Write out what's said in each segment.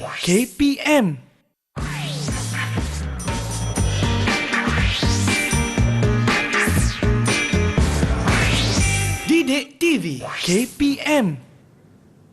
KPM. Didik TV KPM.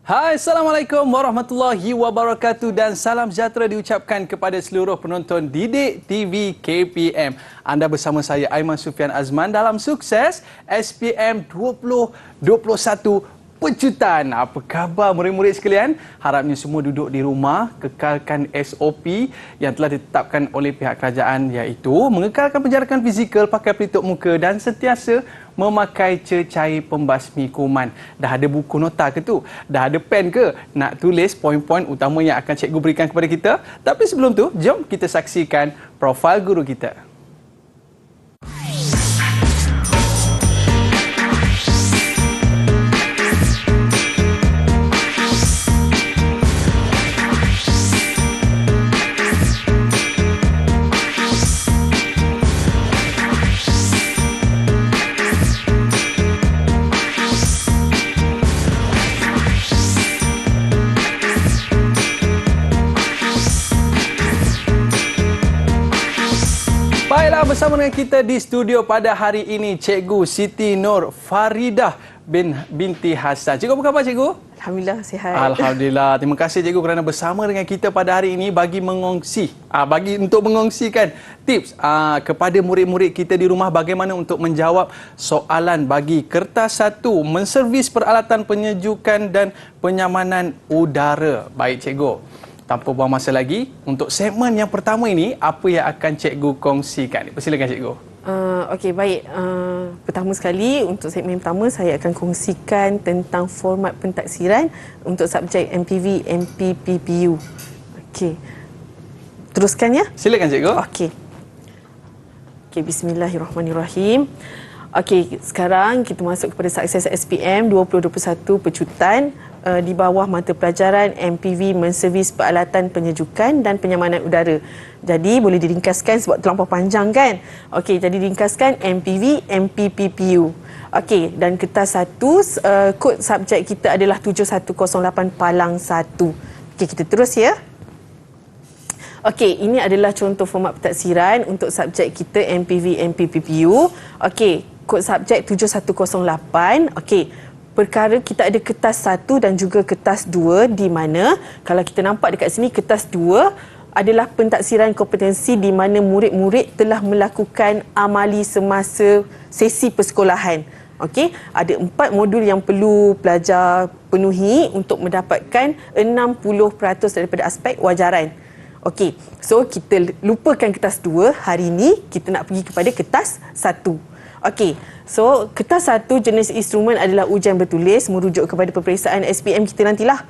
Hai, Assalamualaikum warahmatullahi wabarakatuh dan salam sejahtera diucapkan kepada seluruh penonton Didik TV KPM. Anda bersama saya Aiman Sufian Azman dalam Sukses SPM 2021 Pecutan. Apa khabar murid-murid sekalian? Harapnya semua duduk di rumah, kekalkan SOP yang telah ditetapkan oleh pihak kerajaan, iaitu mengekalkan penjarakan fizikal, pakai pelitup muka dan sentiasa memakai cecair pembasmi kuman. Dah ada buku nota ke tu? Dah ada pen ke? Nak tulis poin-poin utama yang akan cikgu berikan kepada kita? Tapi sebelum tu, jom kita saksikan profil guru kita. Baiklah, bersama dengan kita di studio pada hari ini Cikgu Siti Nur Faridah binti Hasan. Cikgu, apa khabar cikgu? Alhamdulillah, sihat. Alhamdulillah. Terima kasih cikgu kerana bersama dengan kita pada hari ini untuk mengongsikan tips kepada murid-murid kita di rumah bagaimana untuk menjawab soalan bagi kertas 1 menservis peralatan penyejukan dan penyamanan udara. Baik cikgu. Tanpa buang masa lagi, untuk segmen yang pertama ini, apa yang akan cikgu kongsikan? Persilakan cikgu. Okey, baik. Pertama sekali, untuk segmen pertama, saya akan kongsikan tentang format pentaksiran untuk subjek MPV, MPPPU. Okey. Teruskan ya? Silakan cikgu. Okey. Okey, bismillahirrahmanirrahim. Okey, sekarang kita masuk kepada Sukses SPM 2021 Pecutan. Di bawah mata pelajaran MPV menservis peralatan penyejukan dan penyamanan udara. Jadi boleh diringkaskan sebab terlampau panjang kan? Okey, jadi ringkaskan MPV MPPPU. Okey, dan kertas 1 kod subjek kita adalah 7108 Palang 1. Okey, kita terus ya. Okey, ini adalah contoh format pentaksiran untuk subjek kita MPV MPPPU. Okey, kod subjek 7108. Okey. Perkara kita ada kertas 1 dan juga kertas 2 di mana kalau kita nampak dekat sini kertas 2 adalah pentaksiran kompetensi di mana murid-murid telah melakukan amali semasa sesi persekolahan. Okey, ada 4 modul yang perlu pelajar penuhi untuk mendapatkan 60% daripada aspek wajaran. Okey, so kita lupakan kertas 2, hari ini kita nak pergi kepada kertas 1. Okey, so kertas 1 jenis instrumen adalah ujian bertulis merujuk kepada peperiksaan SPM kita nantilah.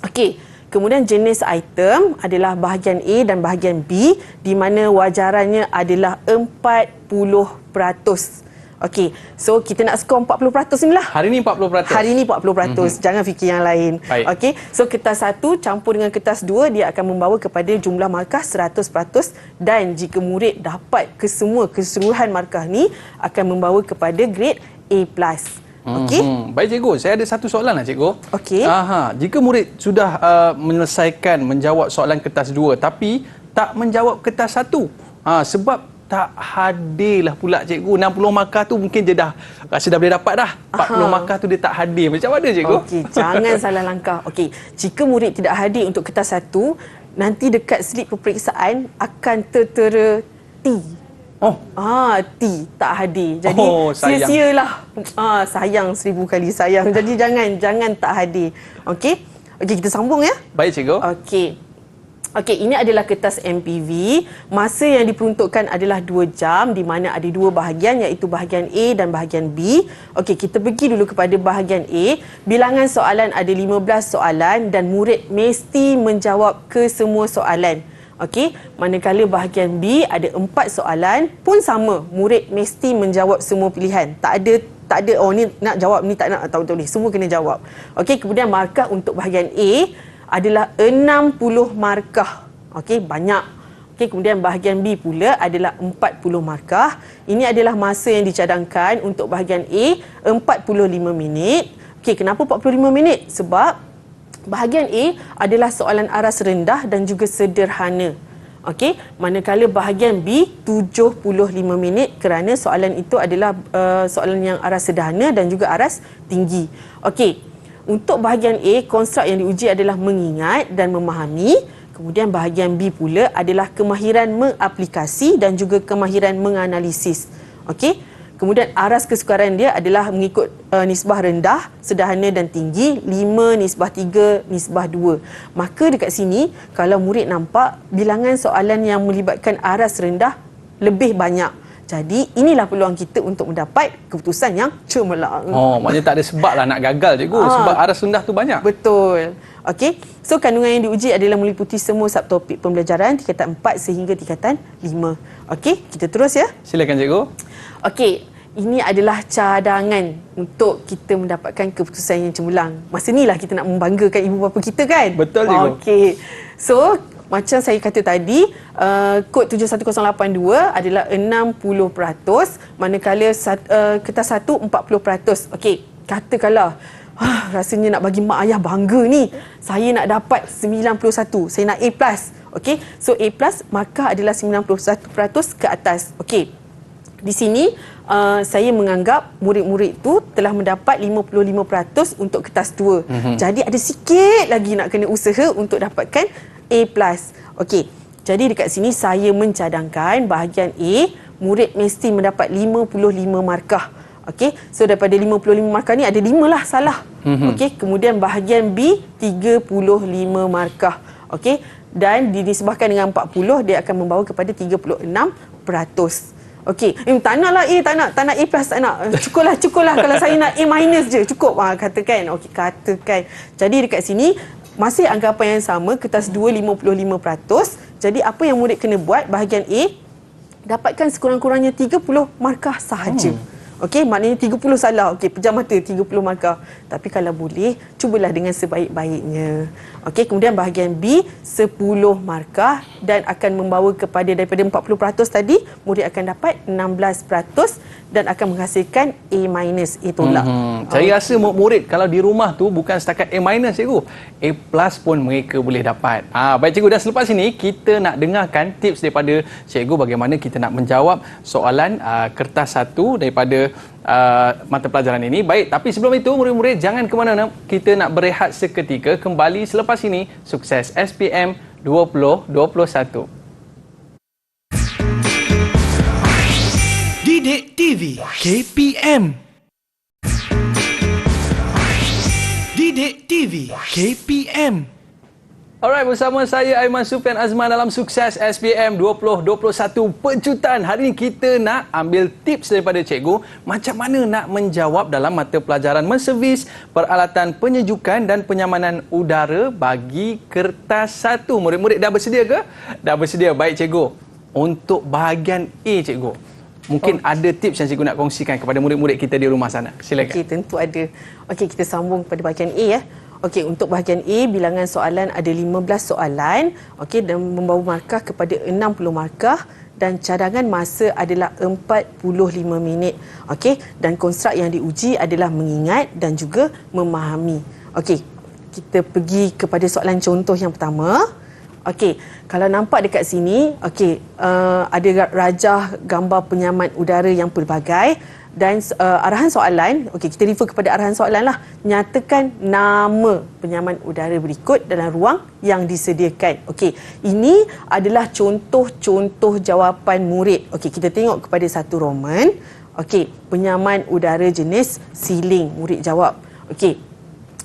Okey, kemudian jenis item adalah bahagian A dan bahagian B di mana wajarannya adalah 40%. Okey, so kita nak skor 40% ni lah. Hari ni 40%. Hari ni 40%. Jangan fikir yang lain. Okey, so kertas 1 campur dengan kertas 2 dia akan membawa kepada jumlah markah 100% dan jika murid dapat keseluruhan markah ni akan membawa kepada grade A+. Okey. Baik cikgu, saya ada satu soalan lah cikgu. Okey. Jika murid sudah menyelesaikan menjawab soalan kertas 2 tapi tak menjawab kertas 1, sebab tak hadirlah pula cikgu. 60 markah tu mungkin dia dah rasa dah boleh dapat dah. 40 markah tu dia tak hadir. Macam mana cikgu? Okey, jangan salah langkah. Okey, jika murid tidak hadir untuk kertas 1, nanti dekat slip peperiksaan akan tertera T. T tak hadir. Jadi sia-sialah. Sayang 1000 kali sayang. Jadi jangan tak hadir. Okey? Okey, kita sambung ya. Baik cikgu. Okey, ini adalah kertas MPV. Masa yang diperuntukkan adalah 2 jam di mana ada 2 bahagian iaitu bahagian A dan bahagian B. Okey, kita pergi dulu kepada bahagian A. Bilangan soalan ada 15 soalan dan murid mesti menjawab ke semua soalan. Okey, manakala bahagian B ada 4 soalan pun sama, murid mesti menjawab semua pilihan. Tak ada ni nak jawab ni tak nak atau tak boleh. Semua kena jawab. Okey, kemudian markah untuk bahagian A adalah 60 markah. Okey, banyak. Okey, kemudian bahagian B pula adalah 40 markah. Ini adalah masa yang dicadangkan untuk bahagian A 45 minit. Okey, kenapa 45 minit? Sebab Bahagian A adalah soalan aras rendah dan juga sederhana. Okey, manakala bahagian B 75 minit kerana soalan itu adalah soalan yang aras sederhana dan juga aras tinggi. Okey, untuk bahagian A, konstruk yang diuji adalah mengingat dan memahami. Kemudian bahagian B pula adalah kemahiran mengaplikasi dan juga kemahiran menganalisis. Okey. Kemudian aras kesukaran dia adalah mengikut nisbah rendah, sederhana dan tinggi, 5:3:2. Maka dekat sini, kalau murid nampak bilangan soalan yang melibatkan aras rendah lebih banyak. Jadi inilah peluang kita untuk mendapat keputusan yang cemerlang. Oh, maknanya tak ada sebab lah nak gagal cikgu sebab aras rendah tu banyak. Betul. Okey. So kandungan yang diuji adalah meliputi semua subtopik pembelajaran tingkatan 4 sehingga tingkatan 5. Okey, kita terus ya. Silakan cikgu. Okey, ini adalah cadangan untuk kita mendapatkan keputusan yang cemerlang. Masa inilah kita nak membanggakan ibu bapa kita kan? Betul, cikgu. Okey. So, macam saya kata tadi, kod 71082 adalah 60%, manakala kertas 1 40%. Okey, katakanlah rasanya nak bagi mak ayah bangga ni. Saya nak dapat 91. Saya nak A+. Okey, so A+, markah adalah 91% ke atas. Okey. Di sini saya menganggap murid-murid tu telah mendapat 55% untuk kertas 2. Jadi ada sikit lagi nak kena usaha untuk dapatkan A+. Okey. Jadi dekat sini saya mencadangkan bahagian A, murid mesti mendapat 55 markah. Okey. So daripada 55 markah ni ada 5 lah salah. Okey. Kemudian bahagian B 35 markah. Okey. Dan dinisbahkan dengan 40, dia akan membawa kepada 36%. Okey, tak nak lah A, tak nak A+, tak nak. Cukuplah kalau saya nak A- je, cukup. Katakan, okey, katakan. Jadi dekat sini, masih anggapan yang sama, kertas 2 55%. Jadi apa yang murid kena buat, bahagian A, dapatkan sekurang-kurangnya 30 markah sahaja. Okey, maknanya 30 salah. Okey, pejam mata 30 markah. Tapi kalau boleh, cubalah dengan sebaik-baiknya. Okey, kemudian bahagian B 10 markah dan akan membawa kepada daripada 40% tadi, murid akan dapat 16% dan akan menghasilkan A-, A tolak. Saya rasa murid kalau di rumah tu bukan setakat A- cikgu, A+ pun mereka boleh dapat. Baik cikgu, dan selepas ini kita nak dengarkan tips daripada cikgu bagaimana kita nak menjawab soalan kertas 1 daripada mata pelajaran ini. Baik, tapi sebelum itu murid-murid jangan ke mana-mana, kita nak berehat seketika. Kembali selepas ini, Sukses SPM 2021. Didik TV KPM. Didik TV KPM. Alright, bersama saya Aiman Sufian Azman dalam Sukses SPM 2021 Pejutan. Hari ini kita nak ambil tips daripada cikgu macam mana nak menjawab dalam mata pelajaran menservis peralatan penyejukan dan penyamanan udara bagi kertas 1. Murid-murid dah bersedia ke? Dah bersedia. Baik cikgu. Untuk bahagian A cikgu, mungkin ada tips yang cikgu nak kongsikan kepada murid-murid kita di rumah sana. Silakan. Okey, tentu ada. Okey, kita sambung pada bahagian A ya. Okey, untuk bahagian A, bilangan soalan ada 15 soalan. Okey, dan membawa markah kepada 60 markah dan cadangan masa adalah 45 minit. Okey, dan konstruk yang diuji adalah mengingat dan juga memahami. Okey, kita pergi kepada soalan contoh yang pertama. Okey, kalau nampak dekat sini, okey, ada rajah gambar penyaman udara yang pelbagai. Dan arahan soalan, okey, kita refer kepada arahan soalan lah. Nyatakan nama penyaman udara berikut dalam ruang yang disediakan. Okey, ini adalah contoh-contoh jawapan murid. Okey, kita tengok kepada satu Roman. Okey, penyaman udara jenis ceiling. Murid jawab. Okey,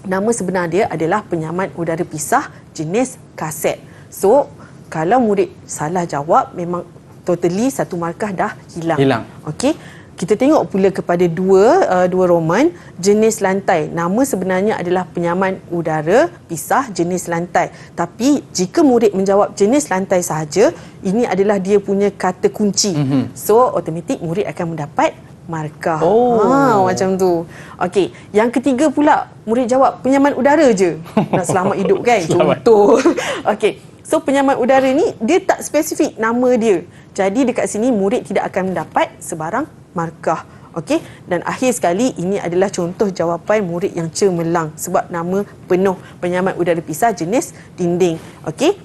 nama sebenar dia adalah penyaman udara pisah jenis kaset. So, kalau murid salah jawab, memang totally satu markah dah hilang. Okey. Kita tengok pula kepada dua Roman jenis lantai. Nama sebenarnya adalah penyaman udara pisah jenis lantai. Tapi jika murid menjawab jenis lantai sahaja, ini adalah dia punya kata kunci. So automatik murid akan mendapat markah. Macam tu. Okey, yang ketiga pula murid jawab penyaman udara je. Nak selamat hidup kan? Contoh. Okey. So penyaman udara ni dia tak spesifik nama dia. Jadi dekat sini murid tidak akan mendapat sebarang markah. Okey, dan akhir sekali ini adalah contoh jawapan murid yang cemerlang sebab nama penuh penyamat udara pisah jenis dinding. Okey.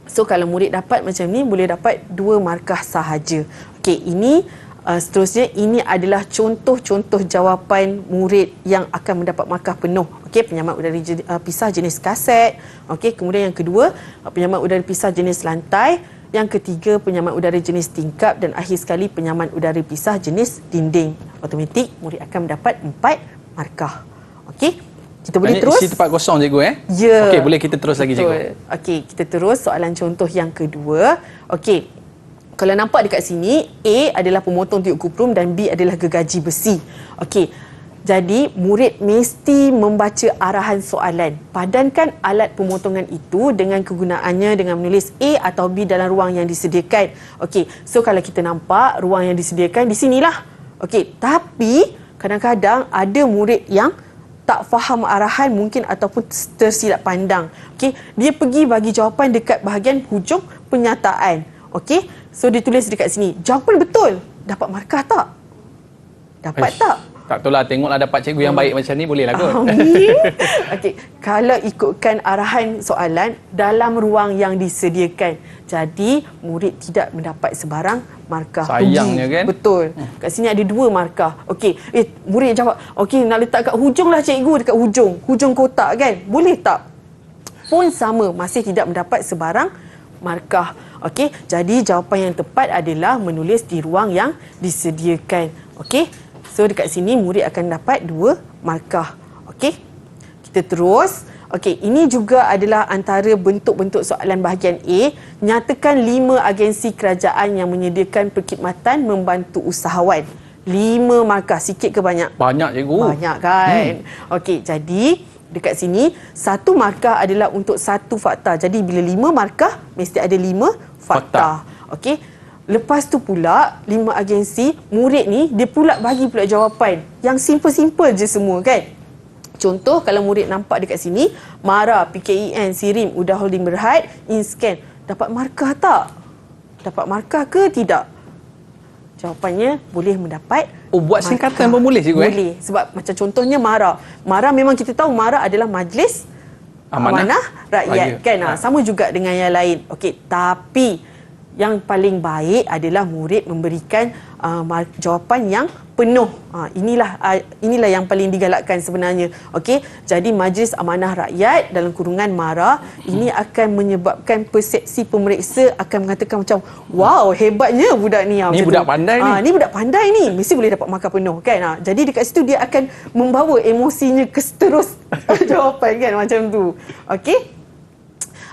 So kalau murid dapat macam ni boleh dapat 2 markah sahaja. Okey, ini seterusnya ini adalah contoh-contoh jawapan murid yang akan mendapat markah penuh. Okey, penyamat udara pisah jenis kaset. Okey, kemudian yang kedua penyamat udara pisah jenis lantai. Yang ketiga penyamat udara jenis tingkap dan akhir sekali penyamat udara pisah jenis dinding. Automatik murid akan mendapat 4 markah. Okey. Kita boleh terus. Isi tempat kosong cikgu Ya. Okey, boleh kita terus lagi cikgu. Okey, kita terus soalan contoh yang kedua. Okey. Kalau nampak dekat sini, A adalah pemotong tiup kuprum dan B adalah gergaji besi. Okey. Jadi, murid mesti membaca arahan soalan. Padankan alat pemotongan itu dengan kegunaannya dengan menulis A atau B dalam ruang yang disediakan. Okey. So, kalau kita nampak ruang yang disediakan di sinilah. Okey. Tapi, kadang-kadang ada murid yang tak faham arahan mungkin ataupun tersilap pandang. Okey. Dia pergi bagi jawapan dekat bahagian hujung penyataan. Okey, so dia tulis dekat sini. Jawapan betul. Dapat markah tak? Dapat tak? Tak tahu lah, tengoklah dapat cikgu yang baik macam ni boleh lah kot. Amin. Okey, kalau ikutkan arahan soalan dalam ruang yang disediakan. Jadi, murid tidak mendapat sebarang markah. Sayangnya kan? Betul. Kat sini ada 2 markah. Okey, murid jawab, okey nak letak kat hujung lah cikgu, dekat hujung kotak kan? Boleh tak? Pun sama, masih tidak mendapat sebarang markah. Okey, jadi jawapan yang tepat adalah menulis di ruang yang disediakan. Okey, so dekat sini murid akan dapat 2 markah. Okey, kita terus. Okey, ini juga adalah antara bentuk-bentuk soalan bahagian A. Nyatakan 5 agensi kerajaan yang menyediakan perkhidmatan membantu usahawan. 5 markah, sikit ke banyak? Banyak cikgu. Banyak kan? Okey, jadi dekat sini, 1 markah adalah untuk 1 fakta. Jadi bila 5 markah, mesti ada 5 fakta. Okey. Lepas tu pula, 5 agensi, murid ni dia pula bagi pula jawapan. Yang simple-simple je semua kan. Contoh kalau murid nampak dekat sini, MARA, PKEN, SIRIM, UDA Holding Berhad, InScan. Dapat markah tak? Dapat markah ke tidak? Jawapannya boleh mendapat buat singkatan pun boleh cikgu Boleh. Sebab macam contohnya MARA. MARA memang kita tahu MARA adalah Majlis Amanah Rakyat kan. Sama juga dengan yang lain. Okey, tapi yang paling baik adalah murid memberikan jawapan yang penuh. Inilah yang paling digalakkan sebenarnya. Okey, jadi Majlis Amanah Rakyat dalam kurungan MARA ini akan menyebabkan persepsi pemeriksa akan mengatakan macam wow, hebatnya budak ni. Ni budak pandai ni. Ni budak pandai ni, mesti boleh dapat markah penuh kan. Jadi dekat situ dia akan membawa emosinya ke seterus jawapan kan macam tu. Okey.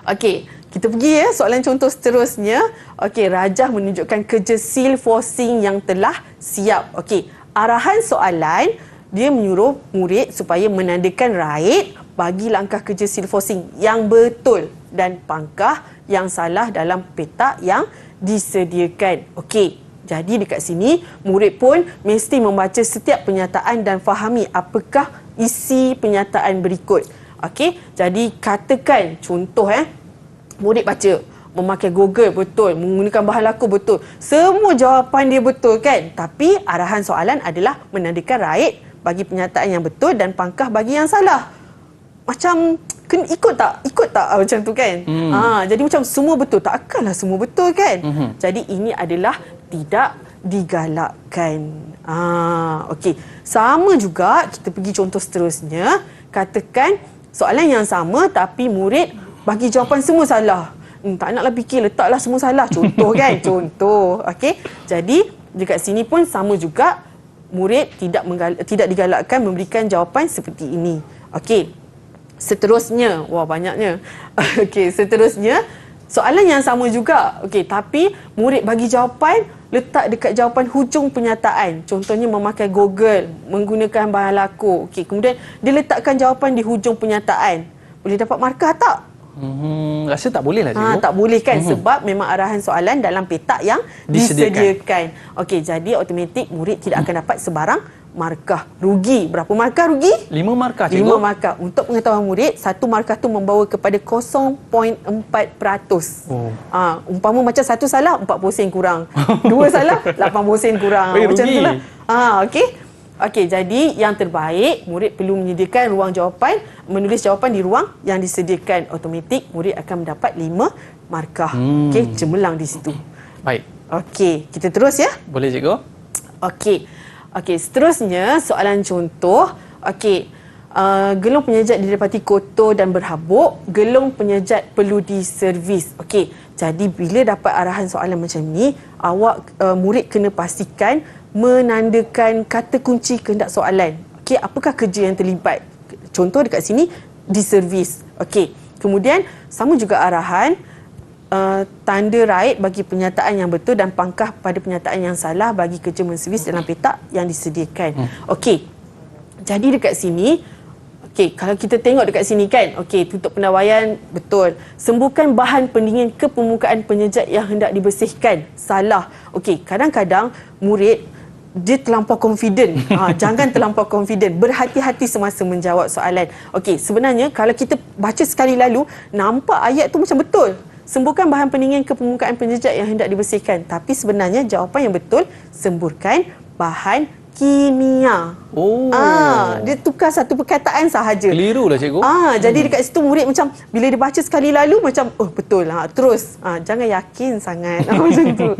Okey. Kita pergi soalan contoh seterusnya. Okey, Rajah menunjukkan kerja seal forcing yang telah siap. Okey, arahan soalan dia menyuruh murid supaya menandakan right bagi langkah kerja seal forcing yang betul dan pangkah yang salah dalam petak yang disediakan. Okey, jadi dekat sini murid pun mesti membaca setiap penyataan dan fahami apakah isi penyataan berikut. Okey, jadi katakan contoh murid baca, memakai Google betul, menggunakan bahan laku betul. Semua jawapan dia betul kan? Tapi arahan soalan adalah menandakan right bagi penyataan yang betul dan pangkah bagi yang salah. Macam kena ikut tak? Ikut tak macam tu kan? Jadi macam semua betul. Takkanlah semua betul kan? Jadi ini adalah tidak digalakkan. Okey. Sama juga kita pergi contoh seterusnya. Katakan soalan yang sama tapi murid bagi jawapan semua salah. Tak naklah fikir, letaklah semua salah. Contoh kan? Contoh. Okey. Jadi, dekat sini pun sama juga. Murid tidak digalakkan memberikan jawapan seperti ini. Okey. Seterusnya. Wah, banyaknya. Okey, seterusnya. Soalan yang sama juga. Okey, tapi murid bagi jawapan letak dekat jawapan hujung penyataan. Contohnya memakai Google, menggunakan bahan laku. Okey, kemudian dia letakkan jawapan di hujung penyataan. Boleh dapat markah tak? Rasa tak boleh lah cikgu. Tak boleh kan sebab memang arahan soalan dalam petak yang disediakan. Okey, jadi automatik murid tidak akan dapat sebarang markah. Rugi. Berapa markah rugi? 5 markah, cikgu. 5 markah. Untuk pengetahuan murid, satu markah tu membawa kepada 0.4%. Umpama macam satu salah, 40 sen kurang. Dua salah, 80 sen kurang. Macam rugi. itulah. Okey, jadi yang terbaik, murid perlu menyediakan ruang jawapan, menulis jawapan di ruang yang disediakan. Automatik, murid akan mendapat 5 markah. Okey, cemerlang di situ. Baik. Okey, kita terus ya. Boleh, cikgu? Okey, seterusnya soalan contoh. Okey, gelung penyejat didapati kotor dan berhabuk, gelung penyejat perlu diservis. Okey, jadi bila dapat arahan soalan macam ni, murid kena pastikan menandakan kata kunci kehendak soalan. Okey, apakah kerja yang terlibat? Contoh dekat sini, diservis. Okey, kemudian sama juga arahan, tanda right bagi pernyataan yang betul dan pangkah pada pernyataan yang salah bagi kerja menservis dalam petak yang disediakan. Okey, jadi dekat sini, kalau kita tengok dekat sini kan, tutup pendawaian, betul. Sembuhkan bahan pendingin ke permukaan penyejat yang hendak dibersihkan. Salah. Kadang-kadang murid dia terlampau confident. Jangan terlampau confident. Berhati-hati semasa menjawab soalan. Sebenarnya kalau kita baca sekali lalu, nampak ayat tu macam betul. Semburkan bahan pendingin ke permukaan penyejat yang hendak dibersihkan. Tapi sebenarnya jawapan yang betul, semburkan bahan kimia. Dia tukar satu perkataan sahaja. Kelirulah, cikgu. Jadi dekat situ murid macam bila dia baca sekali lalu macam betul lah. Terus jangan yakin sangat macam tu.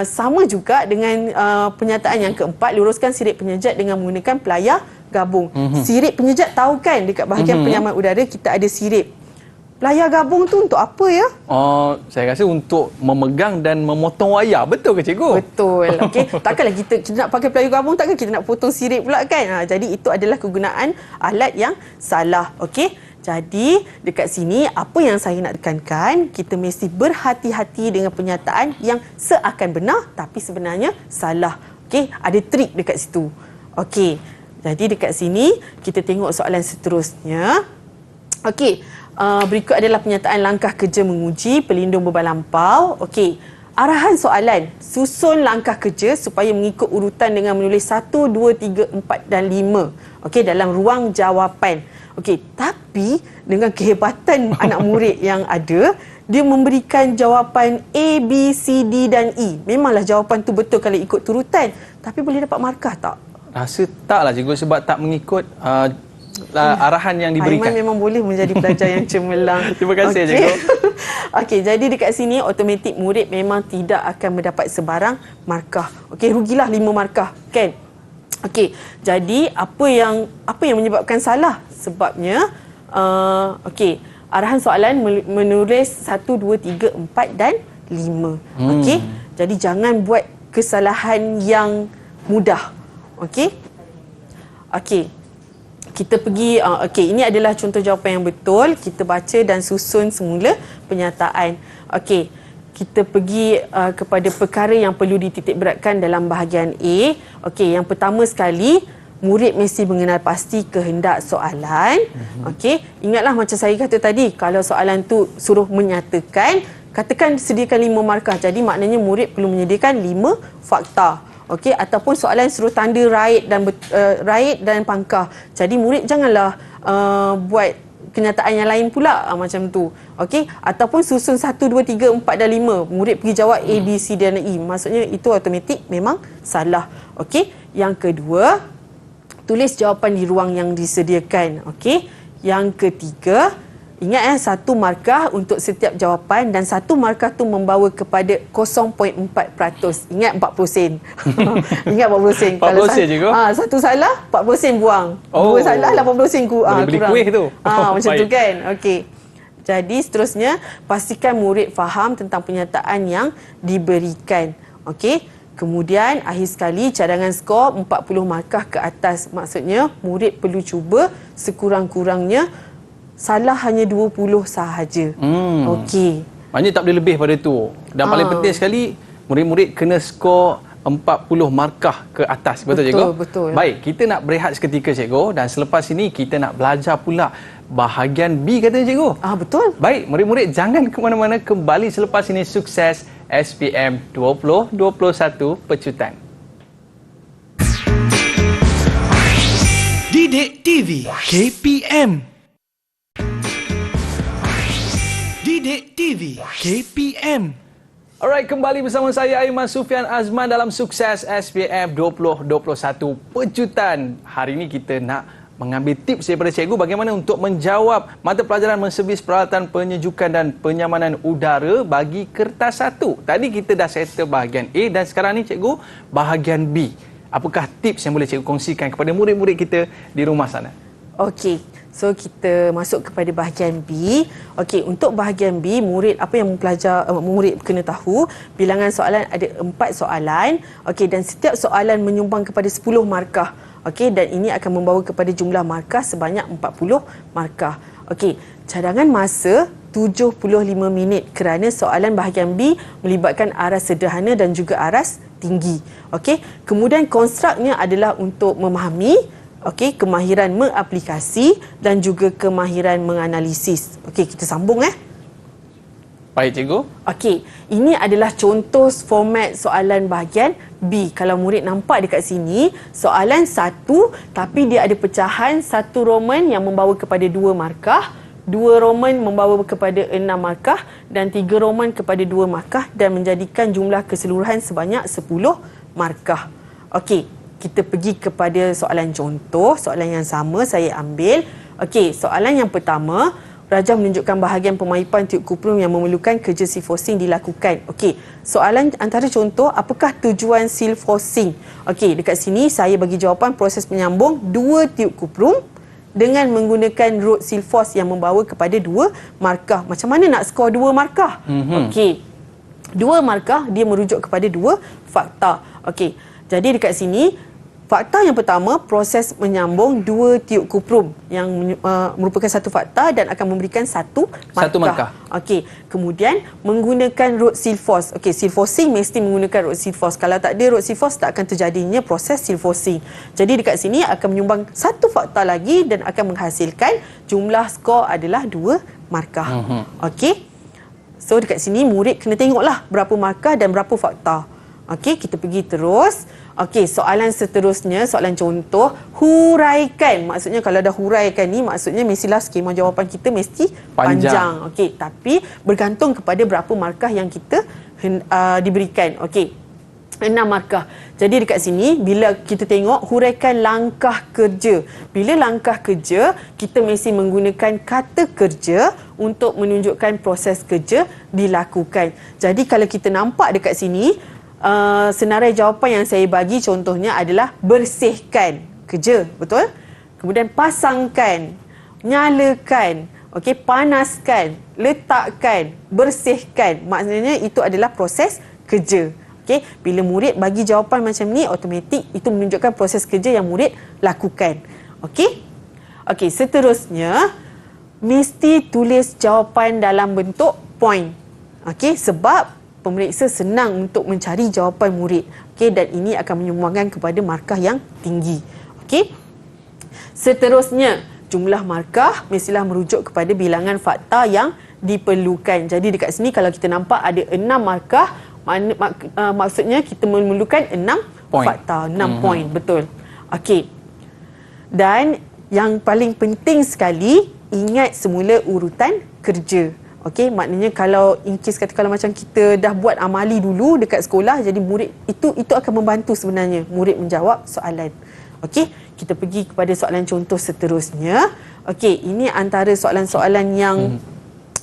Sama juga dengan pernyataan yang keempat, luruskan sirip penyejat dengan menggunakan pelayar gabung. Sirip penyejat, tahu kan dekat bahagian penyaman udara kita ada sirip. Pelayar gabung tu untuk apa ya? Saya rasa untuk memegang dan memotong wayar. Betul ke, cikgu? Betul. Takkanlah kita nak pakai pelayar gabung, takkan kita nak potong sirip pula kan? Jadi itu adalah kegunaan alat yang salah. Jadi dekat sini apa yang saya nak tekankan, kita mesti berhati-hati dengan pernyataan yang seakan benar tapi sebenarnya salah. Ada trik dekat situ. Jadi dekat sini kita tengok soalan seterusnya. Berikut adalah pernyataan langkah kerja menguji pelindung beban lampau. Arahan soalan, susun langkah kerja supaya mengikut urutan dengan menulis 1, 2, 3, 4 dan 5 dalam ruang jawapan. Tapi dengan kehebatan anak murid yang ada, dia memberikan jawapan A, B, C, D dan E. Memanglah jawapan tu betul kalau ikut turutan, tapi boleh dapat markah tak? Rasa taklah, cikgu, sebab tak mengikut arahan yang diberikan. Aiman memang boleh menjadi pelajar yang cemerlang. Terima kasih, cikgu. Jadi dekat sini automatik murid memang tidak akan mendapat sebarang markah. Rugilah 5 markah, kan? Jadi apa yang menyebabkan salah? Sebabnya arahan soalan menulis 1, 2, 3, 4 dan 5. Jadi jangan buat kesalahan yang mudah. Kita pergi, ini adalah contoh jawapan yang betul. Kita baca dan susun semula pernyataan. Kita pergi kepada perkara yang perlu dititik beratkan dalam bahagian A. Yang pertama sekali, murid mesti mengenal pasti kehendak soalan. Ingatlah macam saya kata tadi, kalau soalan tu suruh menyatakan, katakan sediakan 5 markah. Jadi maknanya murid perlu menyediakan 5 fakta. Ataupun soalan suruh tanda right dan pangkah. Jadi murid janganlah buat kenyataan yang lain pula macam tu. Ataupun susun 1, 2, 3, 4 dan 5. Murid pergi jawab A, B, C dan E. Maksudnya itu automatik memang salah. Yang kedua, tulis jawapan di ruang yang disediakan. Yang ketiga, ingat 1 markah untuk setiap jawapan dan 1 markah tu membawa kepada 0.4%. Ingat 40 sen. Ingat 40 sen. 40 sen, cikgu? Satu salah, 40 sen buang. Dua salah, 80 sen kurang. Boleh beli kuih tu. Macam tu kan. Jadi seterusnya, pastikan murid faham tentang pernyataan yang diberikan. Kemudian akhir sekali cadangan skor 40 markah ke atas. Maksudnya murid perlu cuba sekurang-kurangnya salah hanya 20 sahaja. Maknanya tak boleh lebih pada tu. Dan paling penting sekali, murid-murid kena skor 40 markah ke atas. Betul, cikgu? Betul. Baik, kita nak berehat seketika, cikgu. Dan selepas ini, kita nak belajar pula bahagian B, katanya, cikgu. Betul. Baik, murid-murid jangan ke mana-mana. Kembali selepas ini, sukses SPM 2021 Pecutan. Didik TV KPM. Didik TV KPM. Alright, kembali bersama saya Aiman Sufian Azman dalam Sukses SPM 2021 Pejutan. Hari ini kita nak mengambil tips daripada cikgu bagaimana untuk menjawab mata pelajaran menservis peralatan penyejukan dan penyamanan udara bagi kertas 1. Tadi kita dah settle bahagian A dan sekarang ni cikgu bahagian B. Apakah tips yang boleh cikgu kongsikan kepada murid-murid kita di rumah sana? Okey, so kita masuk kepada bahagian B. Okey, untuk bahagian B, murid apa yang murid kena tahu, bilangan soalan ada 4 soalan. Okey, dan setiap soalan menyumbang kepada 10 markah. Okey, dan ini akan membawa kepada jumlah markah sebanyak 40 markah. Okey, cadangan masa 75 minit kerana soalan bahagian B melibatkan aras sederhana dan juga aras tinggi. Okey, kemudian konstruknya adalah untuk memahami, okey, kemahiran mengaplikasi dan juga kemahiran menganalisis. Okey, kita sambung Baik cikgu. Okey, ini adalah contoh format soalan bahagian B. Kalau murid nampak dekat sini, soalan 1 tapi dia ada pecahan 1 Roman yang membawa kepada 2 markah, 2 Roman membawa kepada 6 markah dan 3 Roman kepada 2 markah dan menjadikan jumlah keseluruhan sebanyak 10 markah. Okey, kita pergi kepada soalan contoh, soalan yang sama saya ambil. Okey, soalan yang pertama, rajah menunjukkan bahagian pemaipan tiup kuprum yang memerlukan kerja seal forcing dilakukan. Okey, soalan antara contoh, apakah tujuan seal forcing? Okey, dekat sini saya bagi jawapan proses menyambung 2 tiup kuprum dengan menggunakan root seal force yang membawa kepada 2 markah. Macam mana nak skor 2 markah? Okey, 2 markah dia merujuk kepada 2 fakta. Okey, jadi dekat sini fakta yang pertama, proses menyambung 2 tiup kuprum yang merupakan satu fakta dan akan memberikan 1 markah. 1 markah. Okey, kemudian menggunakan root seal force. Okey, seal forcing mesti menggunakan root seal force. Kalau tak ada root seal force, tak akan terjadinya proses seal forcing. Jadi dekat sini akan menyumbang 1 fakta lagi dan akan menghasilkan jumlah skor adalah 2 markah. Okey. So dekat sini murid kena tengoklah berapa markah dan berapa fakta. Okey, kita pergi terus. Okey, soalan seterusnya, soalan contoh, huraikan. Maksudnya kalau dah huraikan ni, maksudnya mestilah skema jawapan kita mesti panjang. Okey, tapi bergantung kepada berapa markah yang kita diberikan. Okey, 6 markah. Jadi dekat sini, bila kita tengok huraikan langkah kerja. Bila langkah kerja, kita mesti menggunakan kata kerja untuk menunjukkan proses kerja dilakukan. Jadi kalau kita nampak dekat sini, senarai jawapan yang saya bagi contohnya adalah bersihkan, kerja, betul? Kemudian pasangkan, nyalakan, okey, panaskan, letakkan, bersihkan. Maknanya itu adalah proses kerja. Okey, bila murid bagi jawapan macam ni, automatik itu menunjukkan proses kerja yang murid lakukan. Okey? Okey, seterusnya mesti tulis jawapan dalam bentuk point. Okey, sebab pemeriksa senang untuk mencari jawapan murid. Okey, dan ini akan menyumbangkan kepada markah yang tinggi. Okey. Seterusnya, jumlah markah mestilah merujuk kepada bilangan fakta yang diperlukan. Jadi dekat sini kalau kita nampak ada 6 markah, maksudnya kita memerlukan 6 fakta, 6 poin, betul. Okey. Dan yang paling penting sekali, ingat semula urutan kerja. Okey, maknanya kalau in case kalau macam kita dah buat amali dulu dekat sekolah, jadi murid itu akan membantu sebenarnya murid menjawab soalan. Okey, kita pergi kepada soalan contoh seterusnya. Okey, ini antara soalan-soalan yang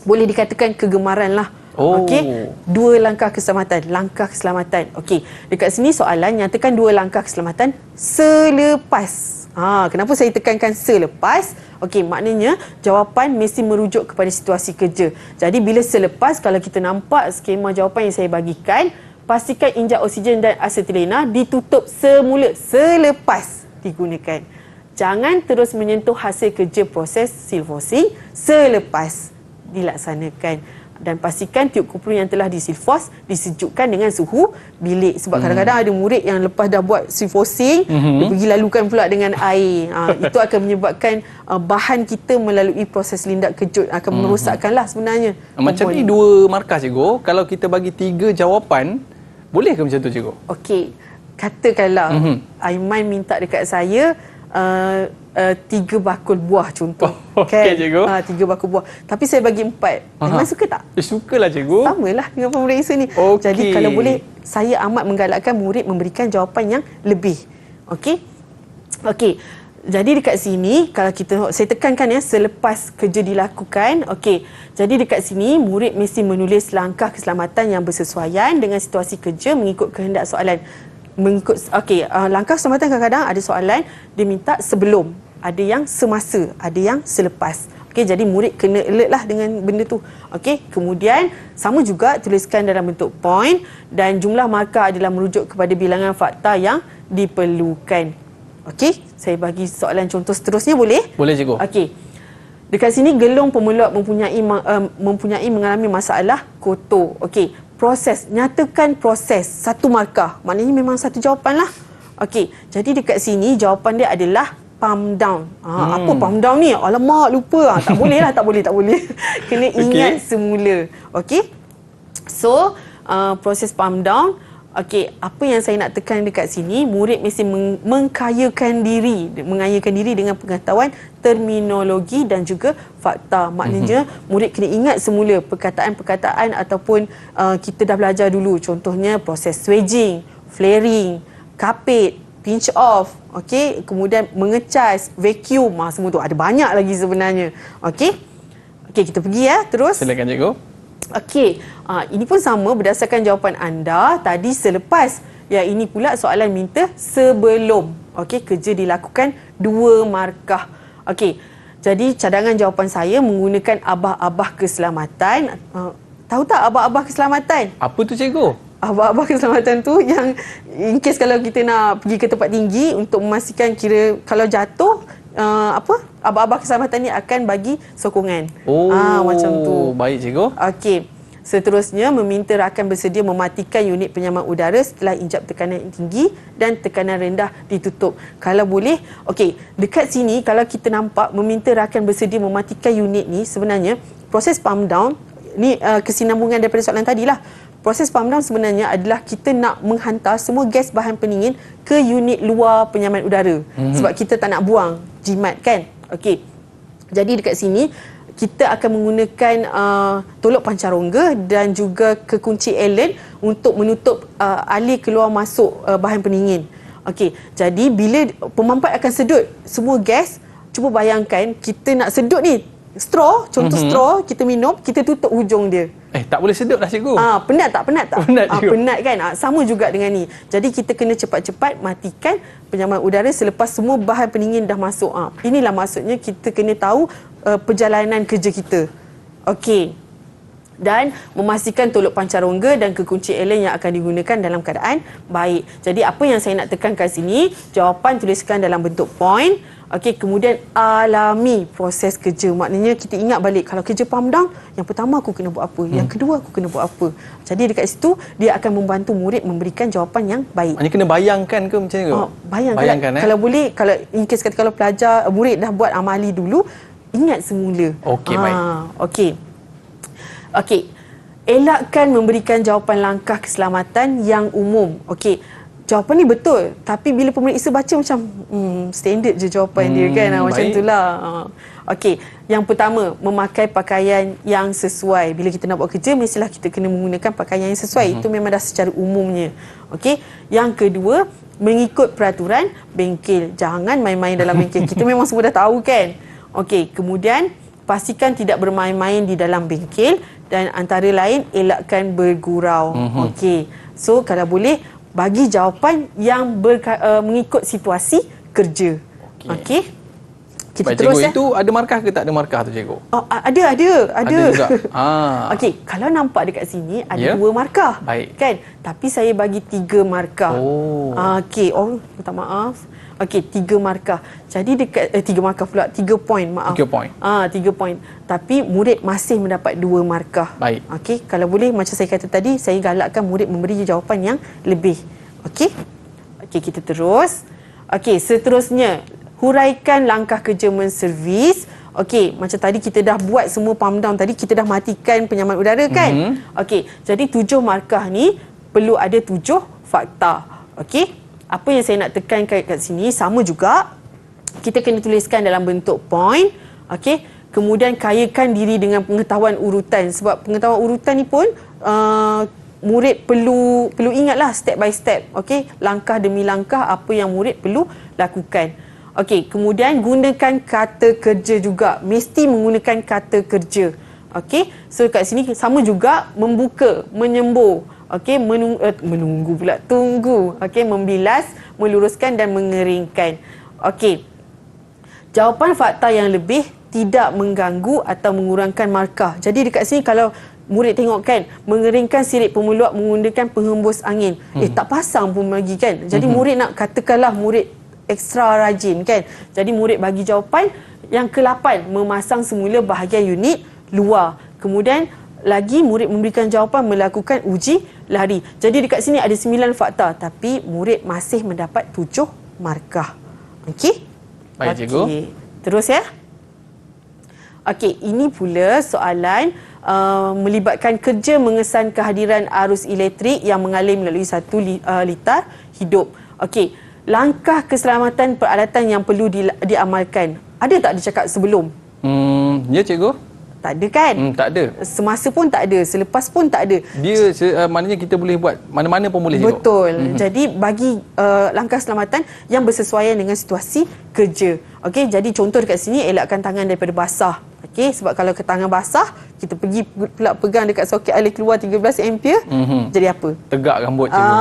boleh dikatakan kegemaran lah. Okey, 2 langkah keselamatan, langkah keselamatan. Okey, dekat sini soalan nyatakan 2 langkah keselamatan selepas. Kenapa saya tekankan selepas? Okey, maknanya jawapan mesti merujuk kepada situasi kerja. Jadi bila selepas, kalau kita nampak skema jawapan yang saya bagikan, pastikan injak oksigen dan asetilena ditutup semula selepas digunakan. Jangan terus menyentuh hasil kerja proses seal forcing selepas dilaksanakan. Dan pastikan tiup kuprum yang telah di seal force disejukkan dengan suhu bilik. Sebab kadang-kadang ada murid yang lepas dah buat seal forcing, dia pergi lalukan pula dengan air. Itu akan menyebabkan bahan kita melalui proses lindak kejut, akan merosakkanlah sebenarnya. Macam ni 2 markah cikgu. Kalau kita bagi 3 jawapan, boleh ke macam tu cikgu? Okey, katakanlah Aiman minta dekat saya 3 bakul buah contoh. Okey, cikgu. 3 bakul buah. Tapi saya bagi 4. Memang suka tak? Sukalah cikgu. Samalah dengan pemeriksaan ni. Okey. Jadi kalau boleh, saya amat menggalakkan murid memberikan jawapan yang lebih. Okey? Okey. Jadi dekat sini, kalau saya tekankan ya, selepas kerja dilakukan. Okey. Jadi dekat sini, murid mesti menulis langkah keselamatan yang bersesuaian dengan situasi kerja mengikut kehendak soalan. Langkah keselamatan kadang-kadang ada soalan dia minta sebelum, ada yang semasa, ada yang selepas. Okey, jadi murid kena alert lah dengan benda tu. Okey, kemudian sama juga tuliskan dalam bentuk point dan jumlah markah adalah merujuk kepada bilangan fakta yang diperlukan. Okey, saya bagi soalan contoh seterusnya boleh? Boleh cikgu. Okey. Dekat sini gelung pemeluk mempunyai mengalami masalah kotor. Okey, nyatakan proses 1 markah. Maknanya memang 1 jawapan lah. Okey, jadi dekat sini jawapan dia adalah palm down. Apa palm down ni? Alamak, lupa. Tak boleh lah, tak boleh. Kena ingat semula. Okey. So, proses palm down. Okey, apa yang saya nak tekan dekat sini, murid mesti mengayakan diri dengan pengetahuan terminologi dan juga fakta. Maknanya murid kena ingat semula perkataan-perkataan ataupun kita dah belajar dulu. Contohnya proses swedging, flaring, kapit, pinch off, okey, kemudian mengecas, vacuum, semua tu ada banyak lagi sebenarnya. Okey. Okey, kita pergi ya, terus. Silakan cikgu. Okey, ini pun sama berdasarkan jawapan anda tadi selepas. Ya, ini pula soalan minta sebelum. Okey, kerja dilakukan 2 markah. Okey, jadi cadangan jawapan saya menggunakan abah-abah keselamatan. Tahu tak abah-abah keselamatan? Apa tu cikgu? Abah-abah keselamatan tu yang in case kalau kita nak pergi ke tempat tinggi untuk memastikan kira kalau jatuh, abah-abah keselamatan ni akan bagi sokongan. Macam tu. Baik cikgu. Okey. Seterusnya, meminta rakan bersedia mematikan unit penyaman udara setelah injap tekanan tinggi dan tekanan rendah ditutup. Kalau boleh, okey, dekat sini kalau kita nampak meminta rakan bersedia mematikan unit ni, sebenarnya proses pump down ni kesinambungan daripada soalan tadilah. Proses pump down sebenarnya adalah kita nak menghantar semua gas bahan pendingin ke unit luar penyaman udara. Sebab kita tak nak buang jimat kan. Okey. Jadi dekat sini kita akan menggunakan tolok pancarongga dan juga kekunci Allen untuk menutup alir keluar masuk bahan pendingin. Okey. Jadi bila pemampat akan sedut semua gas, cuba bayangkan kita nak sedut ni straw, contoh straw kita minum, kita tutup hujung dia. Tak boleh sedut dah cikgu. Penat tak? Penat juga. Penat kan? Sama juga dengan ni. Jadi kita kena cepat-cepat matikan penyaman udara selepas semua bahan pendingin dah masuk. Inilah maksudnya kita kena tahu perjalanan kerja kita. Okey. Dan memastikan tolok pancarongga dan kekunci Allen yang akan digunakan dalam keadaan baik. Jadi apa yang saya nak tekan kat sini, jawapan tuliskan dalam bentuk point. Okey, kemudian alami proses kerja. Maknanya kita ingat balik, kalau kerja pump down, yang pertama aku kena buat apa, yang kedua aku kena buat apa. Jadi dekat situ dia akan membantu murid memberikan jawapan yang baik. Maknanya kena bayangkan ke macam ni? Bayangkan. Kalau boleh, kalau in case kata kalau pelajar murid dah buat amali dulu, ingat semula. Okey, baik. Okey. Elakkan memberikan jawapan langkah keselamatan yang umum. Okey. Jawapan ni betul, tapi bila pemeriksa baca macam standard je jawapan dia kan. Macam itulah. Okey, yang pertama, memakai pakaian yang sesuai. Bila kita nak buat kerja, mestilah kita kena menggunakan pakaian yang sesuai. Itu memang dah secara umumnya. Okey. Yang kedua, mengikut peraturan bengkel. Jangan main-main dalam bengkel. Kita memang semua dah tahu kan. Okey, kemudian pastikan tidak bermain-main di dalam bengkel dan antara lain elakkan bergurau. Okey. So kalau boleh bagi jawapan yang mengikut situasi kerja. Okey. Kita terus cikgu, itu ada markah ke tak ada markah tu cikgu? Ada juga. Okey, kalau nampak dekat sini ada 2 markah. Baik. Kan? Tapi saya bagi 3 markah. Okey, minta maaf. Okey, 3 markah. Jadi dekat 3 markah pula, 3 point, maaf. 3 point. 3 point. Tapi murid masih mendapat 2 markah. Baik. Okey, kalau boleh macam saya kata tadi, saya galakkan murid memberi jawapan yang lebih. Okey? Okey, kita terus. Okey, seterusnya, huraikan langkah kerja menservis. Okey, macam tadi kita dah buat semua pump down tadi, kita dah matikan penyaman udara kan? Okey, jadi 7 markah ni perlu ada 7 fakta. Okey? Apa yang saya nak tekankan kat sini sama juga. kita kena tuliskan dalam bentuk point. Okey, kemudian kayakan diri dengan pengetahuan urutan, sebab pengetahuan urutan ni pun murid perlu ingatlah step by step. Okey, langkah demi langkah apa yang murid perlu lakukan. Okey, kemudian gunakan kata kerja juga, mesti menggunakan kata kerja. Okey, so kat sini sama juga, membuka, menyembur. Okey, menunggu pula, tunggu. Okey, membilas, meluruskan dan mengeringkan. Okey, jawapan fakta yang lebih tidak mengganggu atau mengurangkan markah. Jadi dekat sini kalau murid tengok kan, mengeringkan sirip pemeluak menggunakan penghembus angin. Tak pasang pun lagi kan. Jadi murid nak katakanlah murid ekstra rajin kan. Jadi murid bagi jawapan yang ke-8, memasang semula bahagian unit luar. Kemudian lagi murid memberikan jawapan melakukan uji lari. Jadi dekat sini ada 9 fakta tapi murid masih mendapat 7 markah. Okey? Baik, cikgu. Terus ya. Okey, ini pula soalan melibatkan kerja mengesan kehadiran arus elektrik yang mengalir melalui satu litar hidup. Okey, langkah keselamatan peralatan yang perlu diamalkan. Ada tak dia cakap sebelum? Ya, cikgu. Tak ada kan? Tak ada. Semasa pun tak ada, selepas pun tak ada. Dia maknanya kita boleh buat mana-mana pun boleh, cikgu. Betul. Jadi bagi langkah keselamatan yang bersesuaian dengan situasi kerja. Okey, jadi contoh dekat sini, elakkan tangan daripada basah. Okey, sebab kalau ke tangan basah, kita pergi pula pegang dekat soket air keluar 13 ampere, jadi apa? Tegak rambut, cikgu.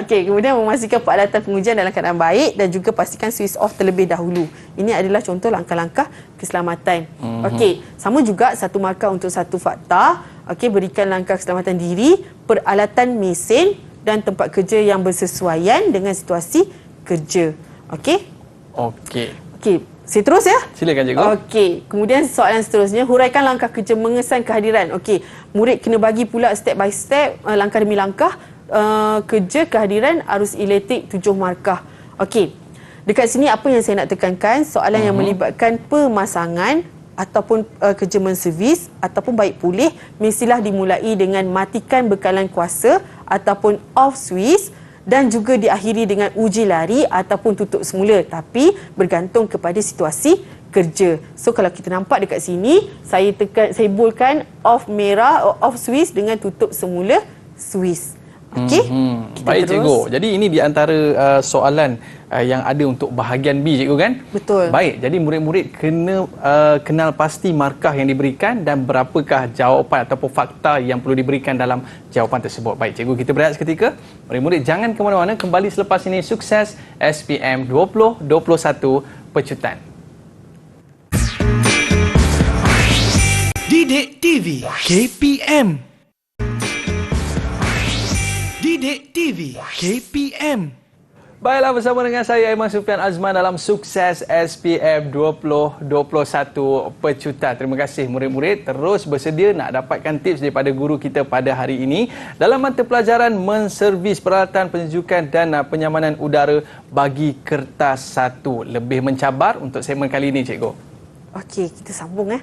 Okey, kemudian memastikan peralatan pengujian dalam keadaan baik dan juga pastikan switch off terlebih dahulu. Ini adalah contoh langkah-langkah keselamatan. Okey, sama juga 1 markah untuk 1 fakta. Okey, berikan langkah keselamatan diri, peralatan mesin dan tempat kerja yang bersesuaian dengan situasi kerja. Okey? Okey, saya terus ya? Silakan, cikgu. Okey, kemudian soalan seterusnya, huraikan langkah kerja mengesan kehadiran. Okey, murid kena bagi pula step by step, langkah demi langkah kerja kehadiran arus elektrik 7 markah. Okey, dekat sini apa yang saya nak tekankan, soalan yang melibatkan pemasangan ataupun kerja menservis ataupun baik pulih mestilah dimulai dengan matikan bekalan kuasa ataupun off switch dan juga diakhiri dengan uji lari ataupun tutup semula, tapi bergantung kepada situasi kerja. So kalau kita nampak dekat sini, saya bolkan off merah, off switch dengan tutup semula switch. Okey? Baik, cikgu. Jadi ini di antara soalan yang ada untuk bahagian B, cikgu kan? Betul. Baik, jadi murid-murid kena kenal pasti markah yang diberikan dan berapakah jawapan ataupun fakta yang perlu diberikan dalam jawapan tersebut. Baik, cikgu, kita berehat seketika. Murid-murid jangan ke mana-mana, kembali selepas ini. Sukses SPM 2021 Pecutan. Didik TV KPM. Didik TV KPM. Baiklah, bersama dengan saya Aiman Sufian Azman dalam Sukses SPM 2021 Pecutan. Terima kasih murid-murid terus bersedia nak dapatkan tips daripada guru kita pada hari ini dalam mata pelajaran menservis peralatan penyejukan dan penyamanan udara bagi kertas 1. Lebih mencabar untuk segmen kali ini, cikgu. Okey, kita sambung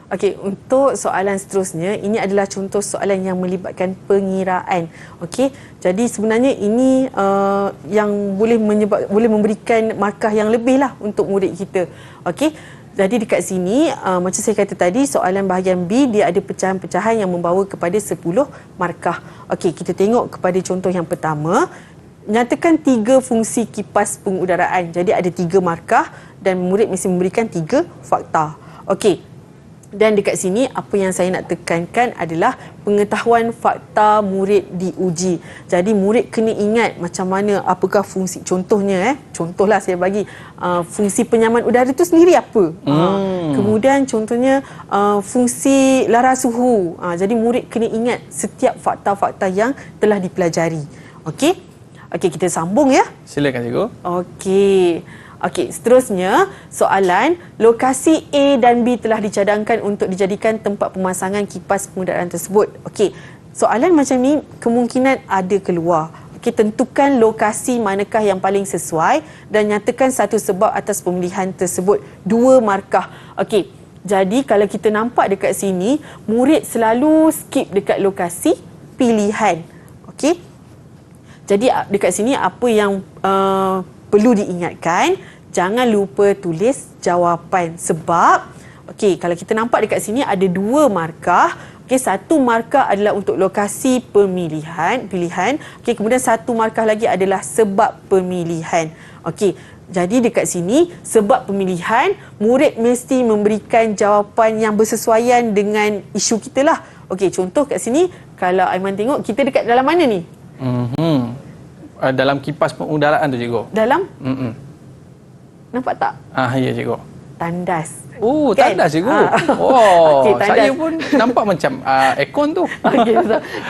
Okey, untuk soalan seterusnya, ini adalah contoh soalan yang melibatkan pengiraan. Okey, jadi sebenarnya ini yang boleh memberikan markah yang lebih lah untuk murid kita. Okey, jadi dekat sini macam saya kata tadi, soalan bahagian B dia ada pecahan-pecahan yang membawa kepada 10 markah. Okey, kita tengok kepada contoh yang pertama. Nyatakan 3 fungsi kipas pengudaraan. Jadi ada 3 markah dan murid mesti memberikan 3 fakta. Okey. Dan dekat sini apa yang saya nak tekankan adalah pengetahuan fakta murid diuji. Jadi murid kena ingat macam mana, apakah fungsi, contohnya contohlah saya bagi fungsi penyaman udara itu sendiri apa. Kemudian contohnya fungsi laras suhu. Jadi murid kena ingat setiap fakta-fakta yang telah dipelajari. Okey? Okey, kita sambung ya. Silakan, cikgu. Okey, seterusnya soalan, lokasi A dan B telah dicadangkan untuk dijadikan tempat pemasangan kipas pengudaraan tersebut. Okey, soalan macam ni kemungkinan ada keluar. Okey, tentukan lokasi manakah yang paling sesuai dan nyatakan satu sebab atas pemilihan tersebut. 2 markah. Okey, jadi kalau kita nampak dekat sini, murid selalu skip dekat lokasi pilihan. Okey, jadi dekat sini apa yang perlu diingatkan, jangan lupa tulis jawapan. Sebab kalau kita nampak dekat sini ada 2 markah. Satu markah adalah untuk lokasi pilihan. Kemudian satu markah lagi adalah sebab pemilihan. Jadi dekat sini sebab pemilihan, murid mesti memberikan jawapan yang bersesuaian dengan isu kita lah. Contoh kat sini, kalau Aiman tengok, kita dekat dalam mana ni? Dalam kipas pengudaraan tu, cikgu. Dalam? Nampak tak? Ya, cikgu. Tandas. Tandas, cikgu. Tandas. Saya pun nampak macam aircon tu.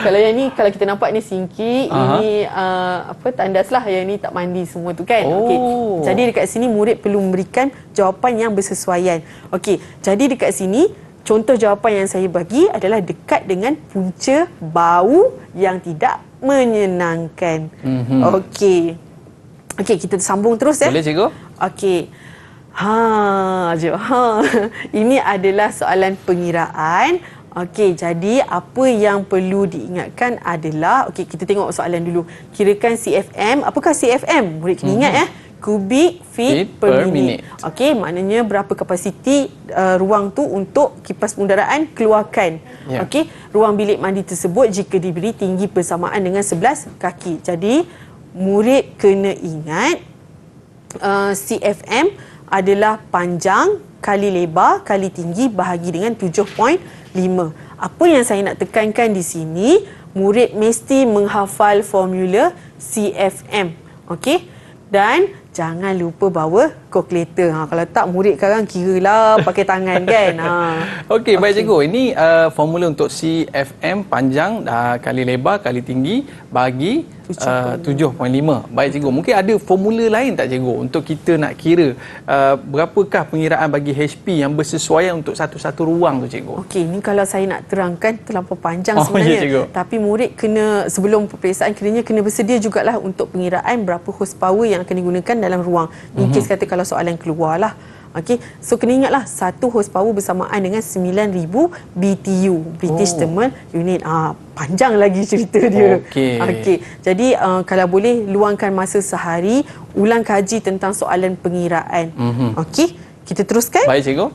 Kalau yang ni, kalau kita nampak ni sinki, ini tandas lah. Yang ni tak mandi semua tu kan. Jadi dekat sini murid perlu memberikan jawapan yang bersesuaian. Jadi dekat sini contoh jawapan yang saya bagi adalah dekat dengan punca bau yang tidak menyenangkan. Kita sambung terus ya. Boleh, cikgu? Ini adalah soalan pengiraan. Jadi apa yang perlu diingatkan adalah, kita tengok soalan dulu. Kirakan CFM. Apakah CFM? Murid kena ingat Cubic feet per minute. Maknanya berapa kapasiti ruang tu untuk kipas pengudaraan keluarkan. Ruang bilik mandi tersebut jika diberi tinggi persamaan dengan 11 kaki. Jadi murid kena ingat CFM adalah panjang kali lebar kali tinggi bahagi dengan 7.5. Apa yang saya nak tekankan di sini, murid mesti menghafal formula CFM. Dan jangan lupa bawa kalkulator. Kalau tak, murid sekarang kiralah pakai tangan kan. Baik, cikgu. Ini formula untuk CFM, panjang kali lebar kali tinggi bagi 7.5. Baik, cikgu. Mungkin ada formula lain tak, cikgu, untuk kita nak kira berapakah pengiraan bagi HP yang bersesuaian untuk satu-satu ruang tu, cikgu? Ini kalau saya nak terangkan terlampau panjang sebenarnya. Tapi murid kena, sebelum peperiksaan, kiranya kena bersedia jugalah untuk pengiraan berapa horsepower yang akan digunakan dalam ruang. In case kata kalau soalan keluar lah. So kena ingatlah 1 horsepower bersamaan dengan 9,000 BTU, British Thermal Unit. Panjang lagi cerita dia. Jadi kalau boleh luangkan masa sehari, ulang kaji tentang soalan pengiraan. Kita teruskan. Baik, cikgu.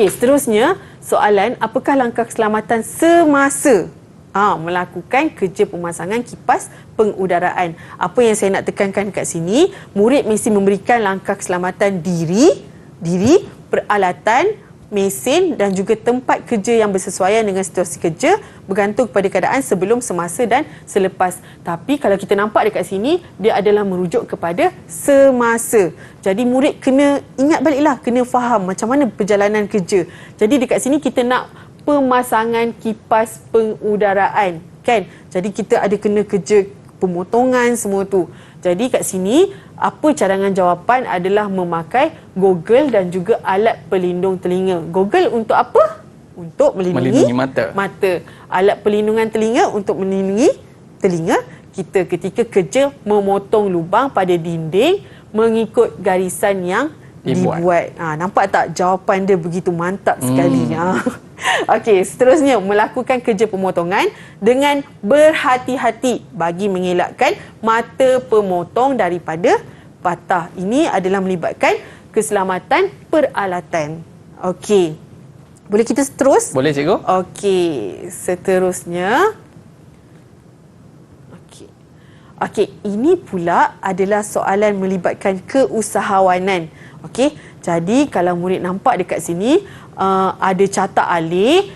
Seterusnya soalan, apakah langkah keselamatan semasa melakukan kerja pemasangan kipas pengudaraan? Apa yang saya nak tekankan dekat sini, murid mesti memberikan langkah keselamatan diri, peralatan, mesin dan juga tempat kerja yang bersesuaian dengan situasi kerja bergantung kepada keadaan sebelum, semasa dan selepas. Tapi kalau kita nampak dekat sini, dia adalah merujuk kepada semasa. Jadi murid kena ingat baliklah, kena faham macam mana perjalanan kerja. Jadi dekat sini kita nak pemasangan kipas pengudaraan kan. Jadi kita ada kena kerja pemotongan semua tu. Jadi kat sini apa cadangan jawapan adalah memakai goggle dan juga alat pelindung telinga. Goggle untuk apa? Untuk melindungi mata. Alat pelindungan telinga untuk melindungi telinga kita ketika kerja memotong lubang pada dinding mengikut garisan yang dibuat. Nampak tak jawapan dia begitu mantap sekali. Seterusnya melakukan kerja pemotongan dengan berhati-hati bagi mengelakkan mata pemotong daripada patah. Ini adalah melibatkan keselamatan peralatan. Boleh kita terus? Boleh, cikgu. Seterusnya. Ini pula adalah soalan melibatkan keusahawanan. Jadi kalau murid nampak dekat sini ada catat alih.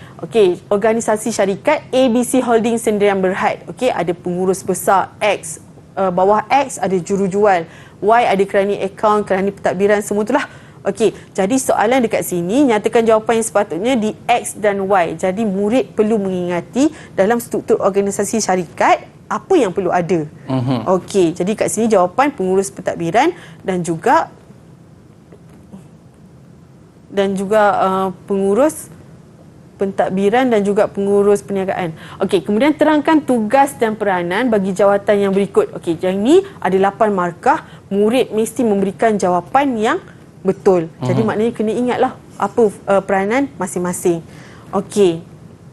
Organisasi syarikat ABC Holding Sdn Berhad. Ada pengurus besar X. Bawah X ada jurujual. Y ada kerani akaun, kerani pentadbiran, semua itulah. Jadi soalan dekat sini nyatakan jawapan yang sepatutnya di X dan Y. Jadi murid perlu mengingati dalam struktur organisasi syarikat apa yang perlu ada. Jadi kat sini jawapan pengurus pentadbiran dan juga pengurus pentadbiran dan juga pengurus perniagaan. Kemudian terangkan tugas dan peranan bagi jawatan yang berikut. Yang ini ada 8 markah. Murid mesti memberikan jawapan yang betul. Jadi maknanya kena ingatlah apa peranan masing-masing.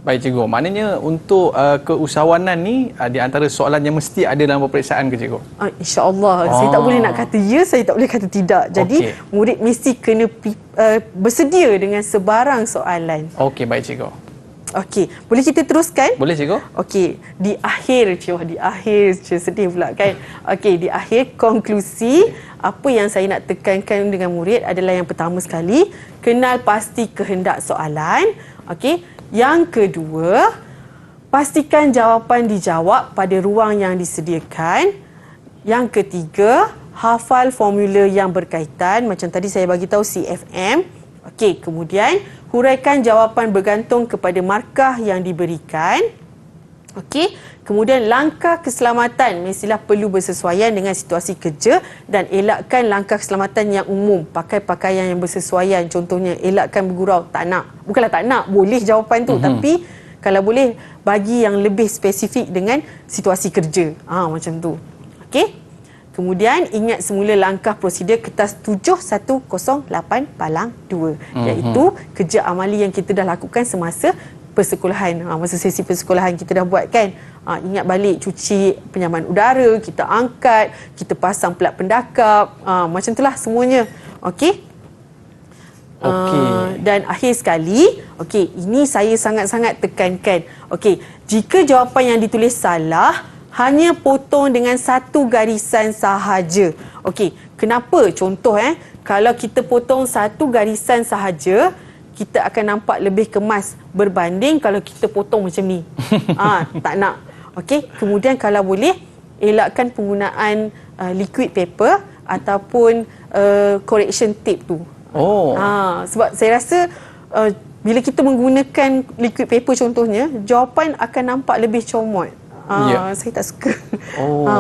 Baik cikgu, maknanya untuk keusahawanan ni di antara soalan yang mesti ada dalam peperiksaan ke cikgu? InsyaAllah. Saya tak boleh nak kata ya, saya tak boleh kata tidak. Jadi murid mesti kena bersedia dengan sebarang soalan. Okey, baik cikgu. Okey, boleh kita teruskan? Boleh cikgu? Okey, di akhir sedih pula kan. Okey, di akhir konklusi apa yang saya nak tekankan dengan murid adalah yang pertama sekali, kenal pasti kehendak soalan. Okey. Yang kedua, pastikan jawapan dijawab pada ruang yang disediakan. Yang ketiga, hafal formula yang berkaitan. Macam tadi saya bagi tahu CFM. Okey, kemudian huraikan jawapan bergantung kepada markah yang diberikan. Okey, kemudian langkah keselamatan mestilah perlu bersesuaian dengan situasi kerja dan elakkan langkah keselamatan yang umum. Pakai pakaian yang bersesuaian. Contohnya, elakkan bergurau. Tak nak. Bukanlah tak nak, boleh jawapan tu. Tapi kalau boleh, bagi yang lebih spesifik dengan situasi kerja. Macam tu. Okey. Kemudian ingat semula langkah prosedur kertas 7108 palang 2. Iaitu kerja amali yang kita dah lakukan semasa persekolahan. Masa sesi persekolahan kita dah buat kan. Ingat balik cuci penyaman udara, kita angkat, kita pasang pelat pendakap. Macam itulah semuanya. Okey. Dan akhir sekali, okey, ini saya sangat-sangat tekankan. Okey, jika jawapan yang ditulis salah, hanya potong dengan satu garisan sahaja. Okey, kenapa? Contoh kalau kita potong satu garisan sahaja, kita akan nampak lebih kemas berbanding kalau kita potong macam ni. Tak nak. Okey, kemudian kalau boleh elakkan penggunaan liquid paper ataupun correction tape tu. Sebab saya rasa bila kita menggunakan liquid paper contohnya, jawapan akan nampak lebih comot. Saya tak suka.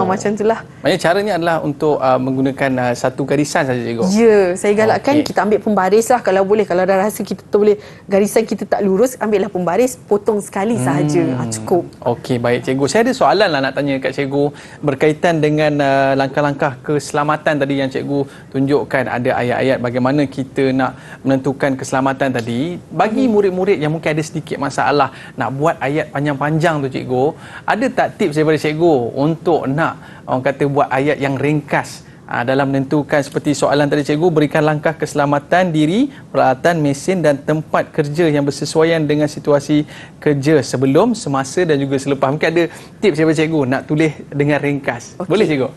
Macam itulah. Maksudnya caranya adalah untuk menggunakan satu garisan saja cikgu? Ya, saya galakkan kita ambil pembaris lah kalau boleh. Kalau dah rasa kita tak boleh, garisan kita tak lurus, ambillah pembaris, potong sekali sahaja. Cukup. Okey, baik cikgu. Saya ada soalan lah nak tanya kat cikgu berkaitan dengan langkah-langkah keselamatan tadi yang cikgu tunjukkan. Ada ayat-ayat bagaimana kita nak menentukan keselamatan tadi. Bagi murid-murid yang mungkin ada sedikit masalah nak buat ayat panjang-panjang tu cikgu, ada tak tips daripada cikgu untuk nak orang kata buat ayat yang ringkas dalam menentukan seperti soalan tadi cikgu, berikan langkah keselamatan diri, peralatan, mesin dan tempat kerja yang bersesuaian dengan situasi kerja sebelum, semasa dan juga selepas. Mungkin ada tips daripada cikgu nak tulis dengan ringkas. Boleh cikgu?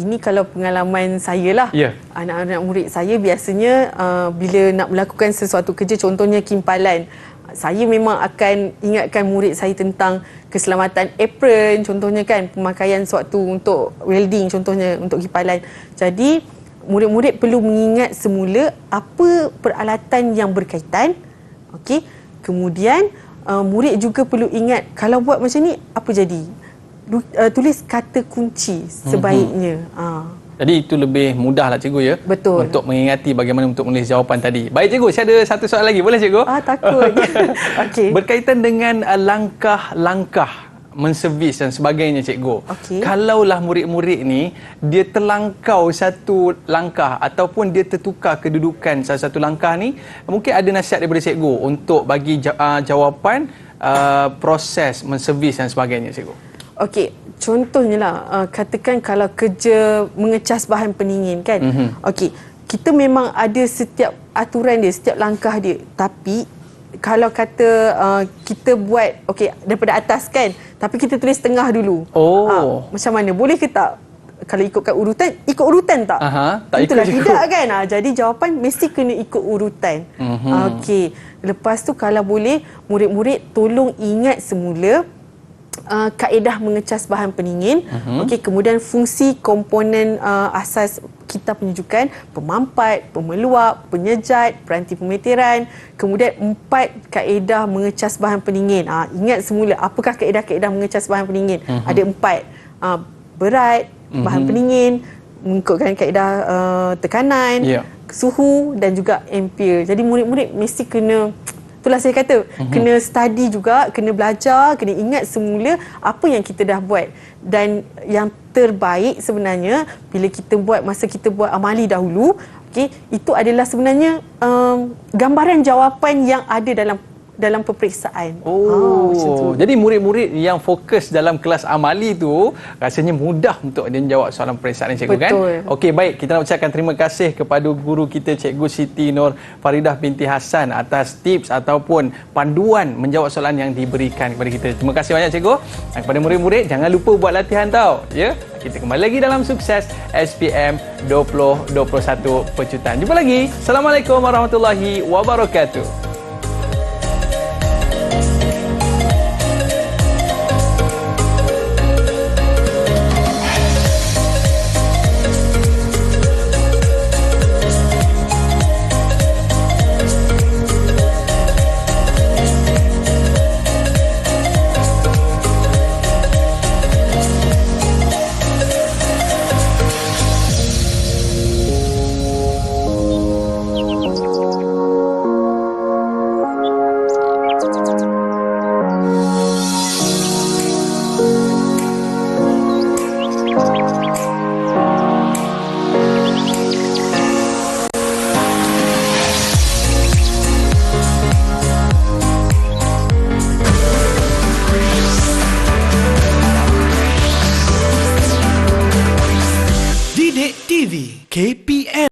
Ini kalau pengalaman saya lah. Anak-anak murid saya biasanya bila nak melakukan sesuatu kerja, contohnya kimpalan, saya memang akan ingatkan murid saya tentang keselamatan apron contohnya kan, pemakaian sewaktu untuk welding contohnya, untuk kipalan. Jadi murid-murid perlu mengingat semula apa peralatan yang berkaitan. Okey. Kemudian murid juga perlu ingat kalau buat macam ni apa jadi. Tulis kata kunci sebaiknya. Jadi itu lebih mudah lah cikgu ya. Betul. Untuk mengingati bagaimana untuk menulis jawapan tadi. Baik cikgu, saya ada satu soalan lagi. Boleh cikgu? Takut. Okey. Berkaitan dengan langkah-langkah menservis dan sebagainya cikgu. Kalaulah murid-murid ni dia terlangkau satu langkah ataupun dia tertukar kedudukan salah satu langkah ni, mungkin ada nasihat daripada cikgu untuk bagi jawapan proses menservis dan sebagainya cikgu. Okey, contohnya lah, katakan kalau kerja mengecas bahan pendingin kan. Okey, kita memang ada setiap aturan dia, setiap langkah dia. Tapi kalau kata kita buat daripada atas kan, tapi kita tulis tengah dulu. Macam mana? Boleh ke tak? Kalau ikutkan urutan, ikut urutan tak? Tak itulah ikut tidak kan. Jadi jawapan mesti kena ikut urutan. Okey, lepas tu kalau boleh murid-murid tolong ingat semula kaedah mengecas bahan pendingin. Okey, kemudian fungsi komponen asas kitab penunjukan, pemampat, pemeluap, penyejat, peranti pemeteran. Kemudian 4 kaedah mengecas bahan pendingin. Ingat semula apakah kaedah-kaedah mengecas bahan pendingin. Ada 4. Berat, bahan pendingin, mengikutkan kaedah tekanan, suhu dan juga ampere. Jadi murid-murid mesti kena, itulah saya kata, kena study juga, kena belajar, kena ingat semula apa yang kita dah buat. Dan yang terbaik sebenarnya bila kita buat, masa kita buat amali dahulu, itu adalah sebenarnya gambaran jawapan yang ada dalam peperiksaan. macam tu. Jadi murid-murid yang fokus dalam kelas amali tu rasanya mudah untuk dia menjawab soalan peperiksaan ni, cikgu, kan? Betul. Okey, baik, kita nak ucapkan terima kasih kepada guru kita, Cikgu Siti Nur Faridah binti Hassan, atas tips ataupun panduan menjawab soalan yang diberikan kepada kita. Terima kasih banyak, cikgu. Dan kepada murid-murid, jangan lupa buat latihan tau, ya. Kita kembali lagi dalam Sukses SPM 2021 Pecutan. Jumpa lagi. Assalamualaikum warahmatullahi wabarakatuh. Didik TV KPM